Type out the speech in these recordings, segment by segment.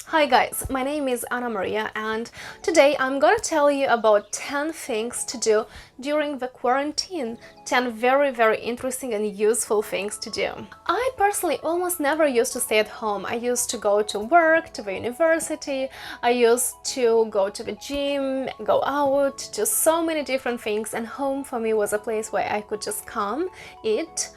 Hi guys, my name is Anna Maria and today I'm gonna tell you about 10 things to do during the quarantine. 10 very interesting and useful things to do. I personally almost never used to stay at home. I used to go to work, to the university, I used to go to the gym, go out, do so many different things, and home for me was a place where I could just come, eat,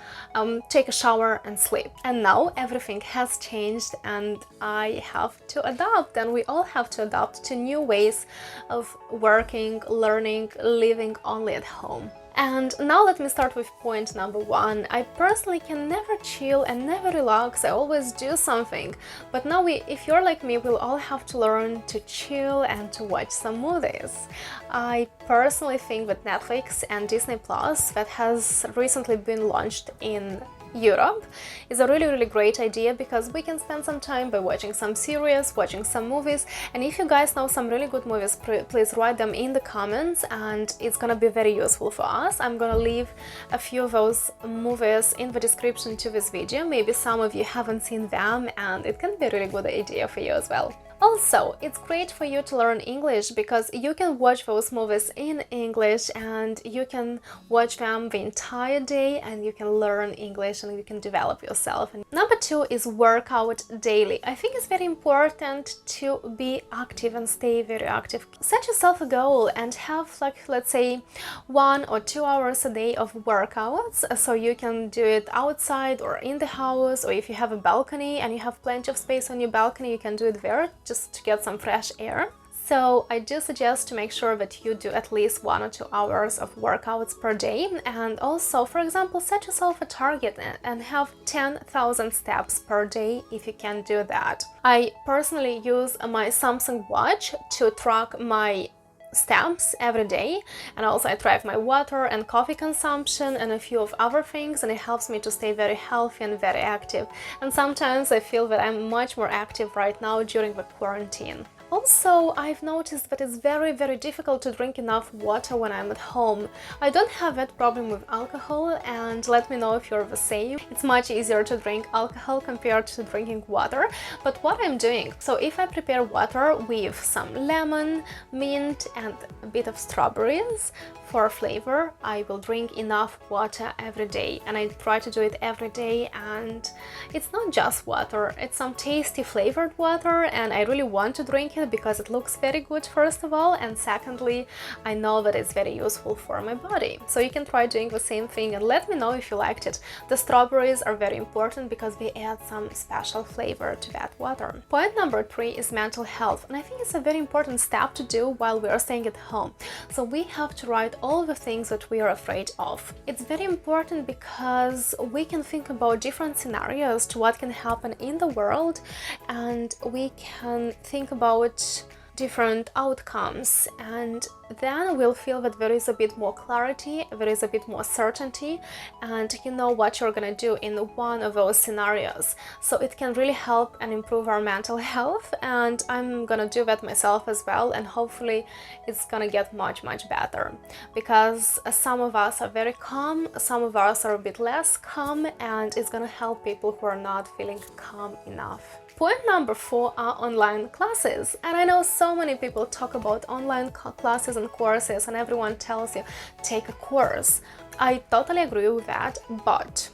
take a shower and sleep. And now everything has changed and I have to adapt, and we all have to adapt to new ways of working, learning, living only at home. And now let me start with point number one. I personally can never chill and never relax. I always do something. But now if you're like me, we'll all have to learn to chill and to watch some movies. I personally think that Netflix and Disney Plus, that has recently been launched in Europe, is a really great idea because we can spend some time by watching some series, watching some movies, and if you guys know some really good movies, please write them in the comments and it's gonna be very useful for us. I'm gonna leave a few of those movies in the description to this video. Maybe some of you haven't seen them and it can be a really good idea for you as well. Also, it's great for you to learn English because you can watch those movies in English and you can watch them the entire day and you can learn English and you can develop yourself. And number two is work out daily. I think it's very important to be active and stay very active. Set yourself a goal and have, like, let's say 1 or 2 hours a day of workouts, so you can do it outside or in the house, or if you have a balcony and you have plenty of space on your balcony, you can do it there just to get some fresh air. So I do suggest to make sure that you do at least 1 or 2 hours of workouts per day. And also, for example, set yourself a target and have 10,000 steps per day if you can do that. I personally use my Samsung watch to track my steps every day, and also I track my water and coffee consumption and a few of other things, and it helps me to stay very healthy and very active. And sometimes I feel that I'm much more active right now during the quarantine. Also, I've noticed that it's very difficult to drink enough water when I'm at home. I don't have that problem with alcohol, and let me know if you're the same. It's much easier to drink alcohol compared to drinking water. But what I'm doing, so if I prepare water with some lemon, mint and a bit of strawberries for flavor, I will drink enough water every day, and I try to do it every day. And it's not just water, it's some tasty flavored water, and I really want to drink it because it looks very good, first of all, and secondly, I know that it's very useful for my body. So you can try doing the same thing and let me know if you liked it. The strawberries are very important because they add some special flavor to that water. Point number 3 is mental health, and I think it's a very important step to do while we are staying at home. So we have to write all the things that we are afraid of. It's very important because we can think about different scenarios to what can happen in the world, and we can think about different outcomes, and then we'll feel that there is a bit more clarity, there is a bit more certainty, and you know what you're gonna do in one of those scenarios. So it can really help and improve our mental health, and I'm gonna do that myself as well, and hopefully it's gonna get much better, because some of us are very calm, some of us are a bit less calm, and it's gonna help people who are not feeling calm enough. Point number 4 are online classes, and I know so many people talk about online classes and courses, and everyone tells you take a course. I totally agree with that, but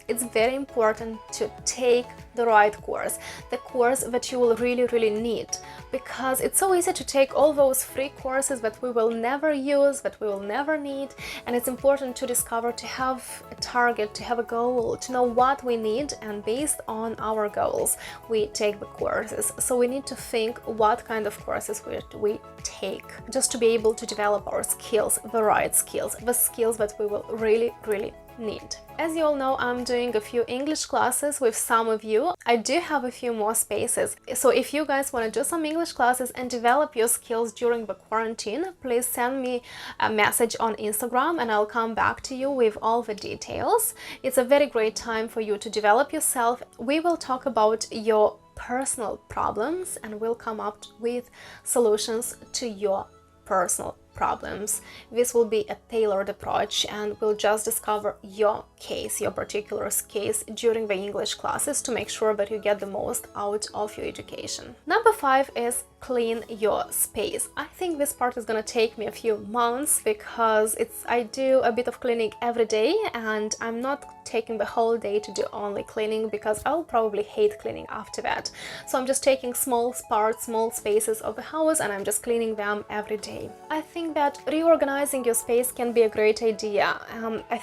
it's very important to take the right course, the course that you will really need, because it's so easy to take all those free courses that we will never use, that we will never need, and it's important to discover, to have a target, to have a goal, to know what we need, and based on our goals we take the courses. So we need to think what kind of courses we take, just to be able to develop our skills, the right skills, the skills that we will really need. As you all know, I'm doing a few English classes with some of you. I do have a few more spaces, so if you guys want to do some English classes and develop your skills during the quarantine, please send me a message on Instagram and I'll come back to you with all the details. It's a very great time for you to develop yourself. We will talk about your personal problems and we'll come up with solutions to your personal problems. This will be a tailored approach and we'll just discover your case, your particular case during the English classes to make sure that you get the most out of your education. Number 5 is clean your space. I think this part is gonna take me a few months because I do a bit of cleaning every day and I'm not taking the whole day to do only cleaning because I'll probably hate cleaning after that. So I'm just taking small parts, small spaces of the house and I'm just cleaning them every day. I think that reorganizing your space can be a great idea.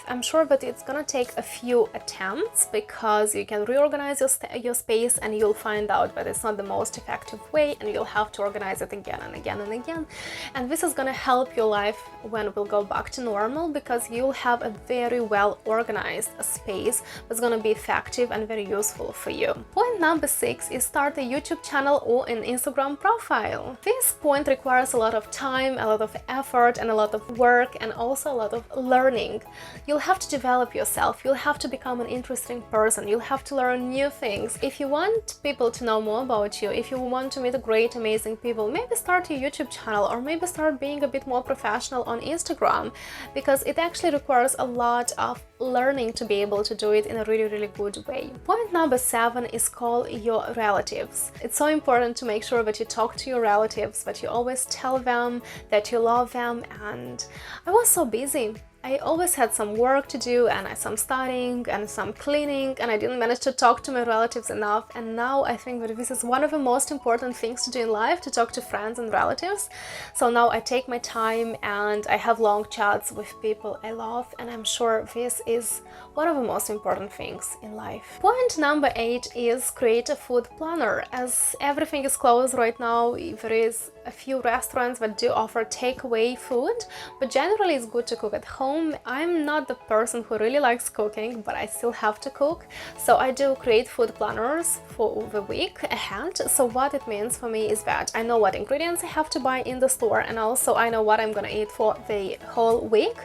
I'm sure that it's gonna take a few attempts because you can reorganize your space and you'll find out that it's not the most effective way and you'll have to organize it again and again and again. And this is gonna help your life when we'll go back to normal because you'll have a very well organized space that's going to be effective and very useful for you. Point number 6 is start a YouTube channel or an Instagram profile. This point requires a lot of time, a lot of effort and a lot of work and also a lot of learning. You'll have to develop yourself, you'll have to become an interesting person, you'll have to learn new things. If you want people to know more about you, if you want to meet great, amazing people, maybe start a YouTube channel or maybe start being a bit more professional on Instagram because it actually requires a lot of learning to be able to do it in a really good way. Point number 7 is call your relatives. It's so important to make sure that you talk to your relatives, that you always tell them that you love them. And I was so busy. I always had some work to do and some studying and some cleaning and I didn't manage to talk to my relatives enough, and now I think that this is one of the most important things to do in life, to talk to friends and relatives. So now I take my time and I have long chats with people I love, and I'm sure this is one of the most important things in life. Point number 8 is create a food planner. As everything is closed right now, there is a few restaurants that do offer takeaway food, but generally it's good to cook at home. I'm not the person who really likes cooking, but I still have to cook, so I do create food planners for the week ahead. So what it means for me is that I know what ingredients I have to buy in the store and also I know what I'm gonna eat for the whole week.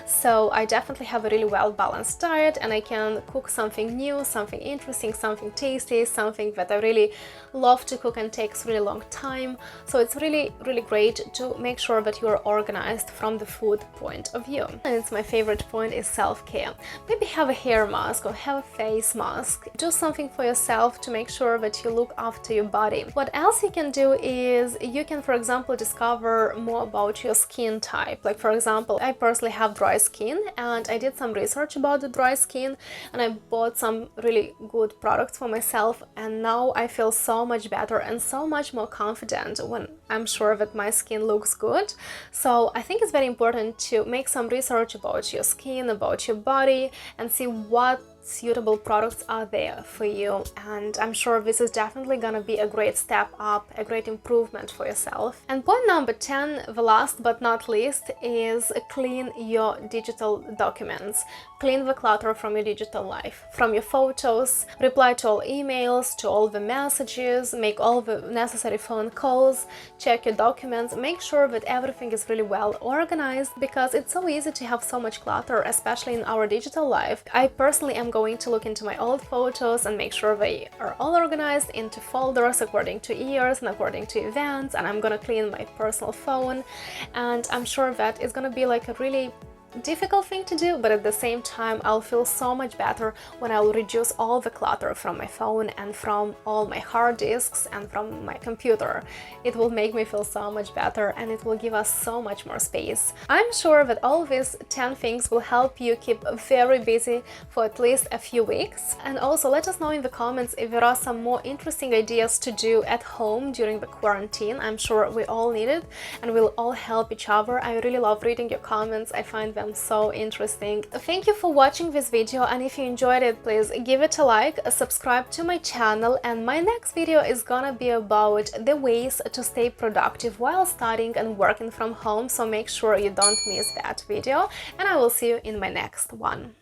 So I definitely have a really well balanced diet and I can cook something new, something interesting, something tasty, something that I really love to cook and takes really long time. So it's really great to make sure that you are organized from the food point of view. And it's my favorite point is self-care. Maybe have a hair mask or have a face mask. Do something for yourself to make sure that you look after your body. What else you can do is you can, for example, discover more about your skin type. Like, for example, I personally have dry skin and I did some research about the dry skin and I bought some really good products for myself, and now I feel so much better and so much more confident when I'm sure that my skin looks good. So I think it's very important to make some research about your skin, about your body, and see what suitable products are there for you, and I'm sure this is definitely gonna be a great step up, a great improvement for yourself. And point number 10, the last but not least, is clean your digital documents. Clean the clutter from your digital life, from your photos, reply to all emails, to all the messages, make all the necessary phone calls, check your documents, make sure that everything is really well organized because it's so easy to have so much clutter, especially in our digital life. I personally am going to look into my old photos and make sure they are all organized into folders according to years and according to events, and I'm gonna clean my personal phone, and I'm sure that it's gonna be like a really difficult thing to do, but at the same time I'll feel so much better when I'll reduce all the clutter from my phone and from all my hard disks and from my computer. It will make me feel so much better and it will give us so much more space. I'm sure that all these 10 things will help you keep very busy for at least a few weeks. And also let us know in the comments if there are some more interesting ideas to do at home during the quarantine. I'm sure we all need it and we'll all help each other. I really love reading your comments. I find them so interesting. Thank you for watching this video, and if you enjoyed it, please give it a like, subscribe to my channel, and my next video is gonna be about the ways to stay productive while studying and working from home, so make sure you don't miss that video, and I will see you in my next one.